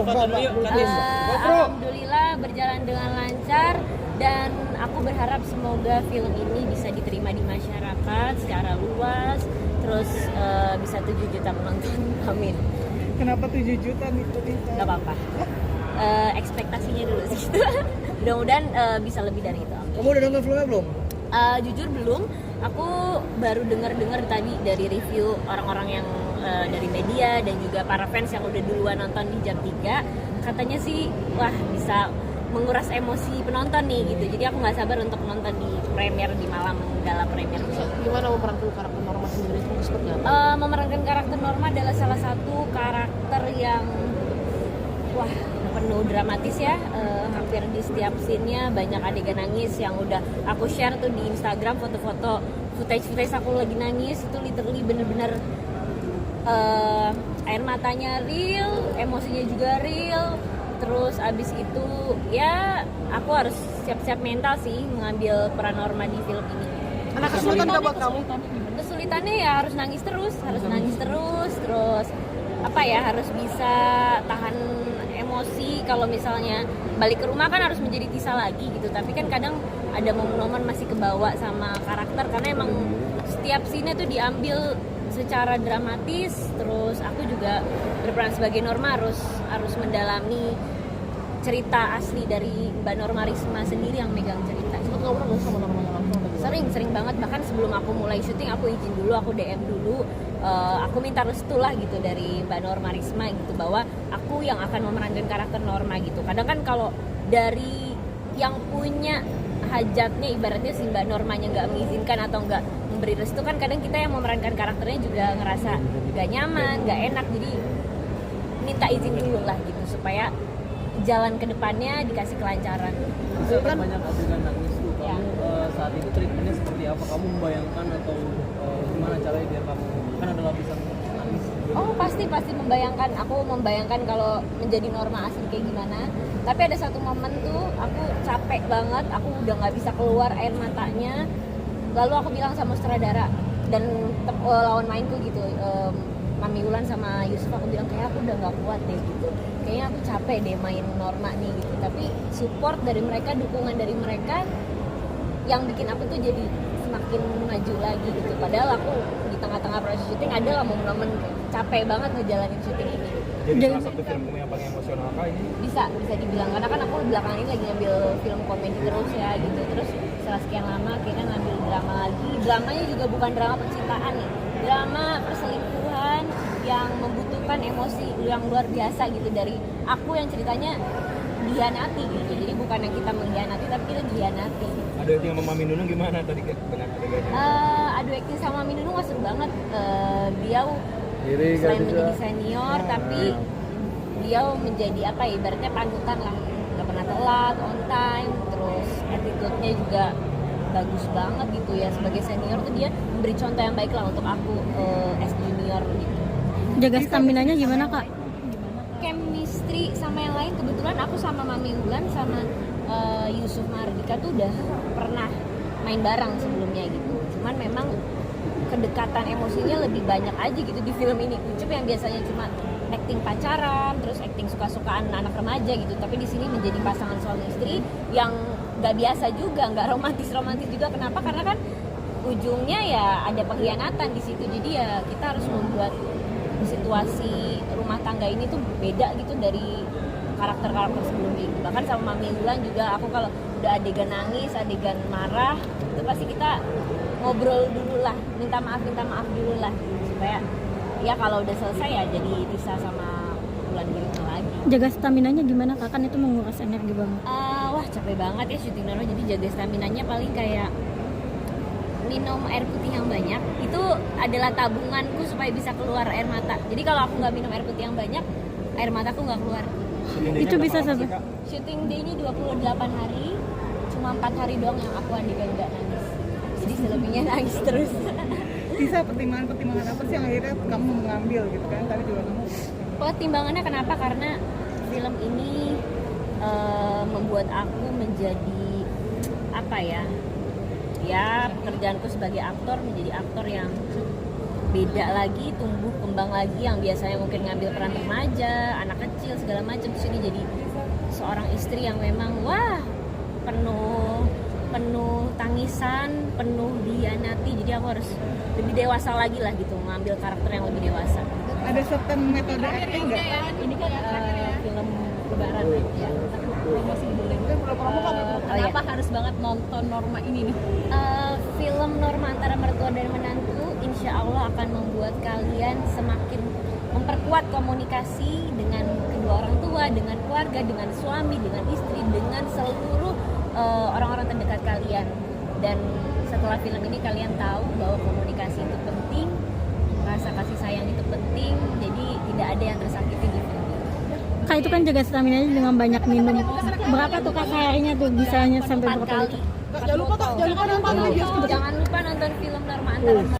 foto dulu yuk. Alhamdulillah berjalan dengan lancar dan aku berharap semoga film ini bisa diterima di masyarakat secara luas, terus bisa 7 juta penonton. Amin. Kenapa 7 juta ngikutin? Gak apa-apa. Ekspektasinya dulu sih. Mudah-mudahan bisa lebih dari itu. Kamu udah nonton filmnya belum? Jujur belum. Aku baru dengar tadi dari review orang-orang yang dari media dan juga para fans yang udah duluan nonton di jam 3. Katanya sih wah bisa menguras emosi penonton nih gitu. Jadi aku nggak sabar untuk nonton di premier, di malam gala premier. Gimana memerankan karakter Norma sendiri itu seperti apa? Memerankan karakter Norma adalah salah satu karakter yang wah penuh dramatis ya. Hampir di setiap scene-nya banyak adegan nangis yang udah aku share tuh di Instagram, foto-foto footage aku lagi nangis itu literally bener-bener air matanya real, emosinya juga real. Terus abis itu ya aku harus siap-siap mental sih mengambil peran Norma di film ini. Anak kesulitan nggak buat kamu? Kesulitannya ya harus nangis terus, terus apa ya, harus bisa tahan emosi. Kalau misalnya balik ke rumah kan harus menjadi Tisa lagi gitu, tapi kan kadang ada momen-momen masih kebawa sama karakter karena emang setiap scene tuh diambil secara dramatis. Terus aku juga berperan sebagai Norma harus mendalami cerita asli dari Mbak Norma Risma sendiri yang megang cerita. Sempat ngobrol sama Norma langsung? Sering banget, bahkan sebelum aku mulai syuting aku izin dulu, aku DM dulu, aku minta restu lah gitu dari Mbak Norma Risma gitu bahwa aku yang akan memerankan karakter Norma gitu. Kadang kan kalau dari yang punya hajatnya ibaratnya si Mbak Normanya nggak mengizinkan atau nggak memberi restu, kan kadang kita yang memerankan karakternya juga ngerasa nggak nyaman, nggak enak, jadi minta izin dulu lah gitu supaya jalan ke depannya dikasih kelancaran. Kan banyak adegan nangis tuh. Kamu saat itu treatmentnya seperti apa? Kamu membayangkan atau gimana caranya biar kamu kan ada lapisan nangis? Oh pasti membayangkan. Aku membayangkan kalau menjadi Norma asli kayak gimana. Tapi ada satu momen tuh aku capek banget, aku udah nggak bisa keluar air matanya. Lalu aku bilang sama sutradara dan lawan mainku gitu, Mami Wulan sama Yusuf, aku bilang kayak aku udah nggak kuat deh gitu. Kayaknya aku capek deh main Norma nih gitu. Tapi support dari mereka, dukungan dari mereka yang bikin aku tuh jadi semakin maju lagi gitu. Padahal aku di tengah-tengah proses syuting adalah momen-momen capek banget ngejalanin syuting ini. Jadi salah satu film kamu yang paling emosional kah ini? Bisa dibilang, karena kan aku belakangan ini lagi ngambil film komedi terus ya gitu. Terus setelah sekian lama akhirnya ngambil drama lagi. Dramanya juga bukan drama percintaan nih, drama perselingkuhan yang membutuhkan emosi yang luar biasa gitu dari aku yang ceritanya dihianati gitu. Jadi bukan yang kita mengkhianati tapi kita dihianati. Ada acting sama Mami Nunung gimana tadi dengan adegannya? Adu acting sama Mami Nunung wah seru banget. Dia selain menjadi senior tapi dia menjadi apa ya, ibaratnya panutan lah, nggak pernah telat, on time, terus attitude-nya juga bagus banget gitu ya. Sebagai senior tuh dia memberi contoh yang baik lah untuk aku as junior gitu. Jaga stamina-nya gimana kak? Chemistry sama yang lain, kebetulan aku sama Mami Wulan sama Yusuf Mardika tuh udah pernah main bareng sebelumnya gitu. Cuman memang kedekatan emosinya lebih banyak aja gitu di film ini. Ucup yang biasanya cuma acting pacaran, terus acting suka-sukaan anak remaja gitu, tapi di sini menjadi pasangan suami istri yang nggak biasa juga, nggak romantis juga. Kenapa? Karena kan ujungnya ya ada pengkhianatan di situ. Jadi ya kita harus membuat situasi rumah tangga ini tuh beda gitu dari karakter-karakter sebelumnya gitu. Bahkan sama Mami Wulan juga aku kalau udah adegan nangis, adegan marah, itu pasti kita ngobrol dulu lah, minta maaf dulu lah supaya ya kalau udah selesai ya jadi Tisa sama Wulan gitu lagi. Jaga stamina-nya gimana kak? Kan itu menguras energi banget. Wah capek banget ya syuting Norma, jadi jaga stamina-nya paling kayak minum air putih yang banyak. Itu adalah tabunganku supaya bisa keluar air mata. Jadi kalau aku nggak minum air putih yang banyak, air mataku nggak keluar. Itu bisa sampai Syuting day-nya 28 hari, cuma 4 hari doang yang aku adegan nggak nangis. Jadi selebihnya nangis terus. Tisa, pertimbangan apa sih yang akhirnya kamu mengambil gitu kan? Tadi juga kamu. Pertimbangannya kenapa? Karena film ini membuat aku menjadi apa ya? Ya pekerjaanku sebagai aktor menjadi aktor yang beda lagi, tumbuh kembang lagi, yang biasanya mungkin ngambil peran remaja, anak kecil segala macam, terus ini jadi seorang istri yang memang wah penuh tangisan, penuh dihianati. Jadi aku harus lebih dewasa lagi lah gitu, mengambil karakter yang lebih dewasa. Ada certain metode acting nggak? Ini kan film Lebaran ya. Promosi boleh. Kenapa harus banget nonton Norma ini nih? Film Norma antara mertua dan menantu, insya Allah akan membuat kalian semakin memperkuat komunikasi dengan kedua orang tua, dengan keluarga, dengan suami, dengan istri, dengan seluruh orang-orang terdekat kalian. Dan setelah film ini kalian tahu bahwa komunikasi itu penting, rasa kasih sayang itu penting, jadi tidak ada yang tersakiti di film ini. Kak itu kan jaga stamina dengan banyak minum. Berapa tuh Kak seharinya tuh bisanya sampai 4 berapa kali. liter? Jangan lupa nonton di bioskop. Jangan lupa nonton film Norma antara